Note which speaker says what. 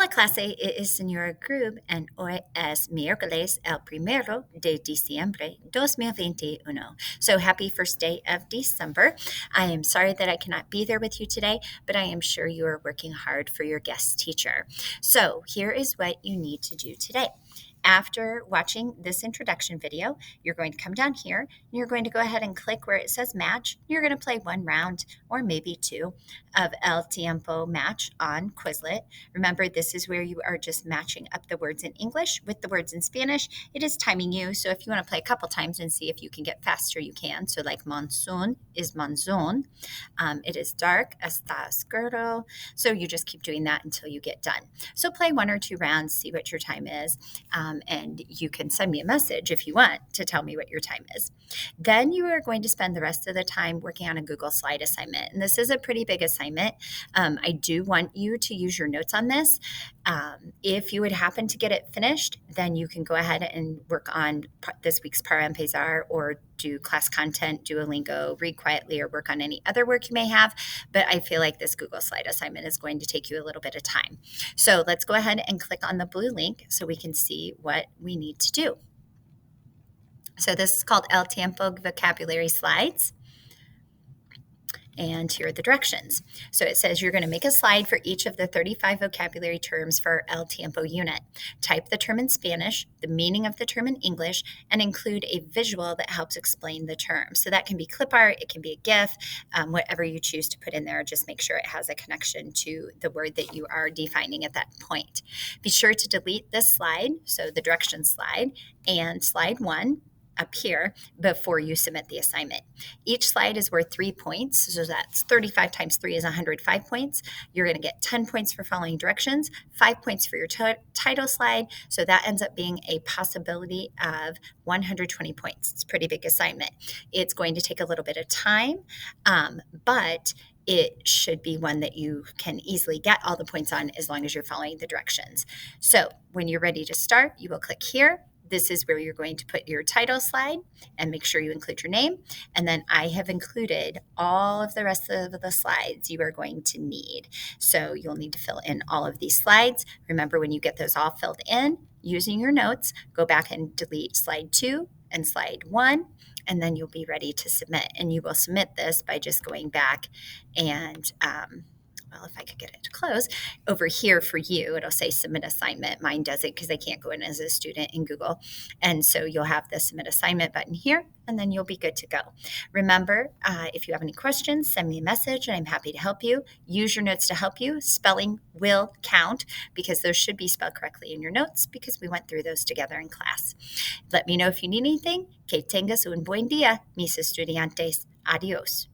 Speaker 1: Hola clase, it is Señora Grub and hoy es miércoles el primero de diciembre 2021. So happy first day of December. I am sorry that I cannot be there with you today, but I am sure you are working hard for your guest teacher. So here is what you need to do today. After watching this introduction video, you're going to come down here and you're going to go ahead and click where it says match. You're going to play one round or maybe two of El Tiempo match on Quizlet. Remember, this is where you are just matching up the words in English with the words in Spanish. It is timing you, so if you want to play a couple times and see if you can get faster, you can. So like monsoon is monzon. It is dark, está oscuro. So you just keep doing that until you get done. So play one or two rounds, see what your time is, and you can send me a message if you want to tell me what your time is. Then you are going to spend the rest of the time working on a Google Slide assignment. And this is a pretty big assignment. I do want you to use your notes on this. If you would happen to get it finished, then you can go ahead and work on this week's Para Empezar or do class content, Duolingo, read quietly, or work on any other work you may have. But I feel like this Google Slide assignment is going to take you a little bit of time. So let's go ahead and click on the blue link so we can see what we need to do. So this is called El Tiempo Vocabulary Slides. And here are the directions. So it says you're going to make a slide for each of the 35 vocabulary terms for El Tiempo unit. Type the term in Spanish, the meaning of the term in English, and include a visual that helps explain the term. So that can be clip art, it can be a GIF, whatever you choose to put in there. Just make sure it has a connection to the word that you are defining at that point. Be sure to delete this slide, so the direction slide, and slide 1 up here before you submit the assignment. Each slide is worth 3 points. So that's 35 times 3 is 105 points. You're going to get 10 points for following directions, 5 points for your title slide. So that ends up being a possibility of 120 points. It's a pretty big assignment. It's going to take a little bit of time, but it should be one that you can easily get all the points on as long as you're following the directions. So when you're ready to start, you will click here. This is where you're going to put your title slide and make sure you include your name. And then I have included all of the rest of the slides you are going to need. So you'll need to fill in all of these slides. Remember, when you get those all filled in, using your notes, go back and delete slide 2 and slide 1, and then you'll be ready to submit. And you will submit this by just going back and well, if I could get it to close, over here for you, it'll say submit assignment. Mine doesn't because I can't go in as a student in Google. And so you'll have the submit assignment button here, and then you'll be good to go. Remember, if you have any questions, send me a message, and I'm happy to help you. Use your notes to help you. Spelling will count because those should be spelled correctly in your notes because we went through those together in class. Let me know if you need anything. Que tengas un buen día, mis estudiantes. Adios.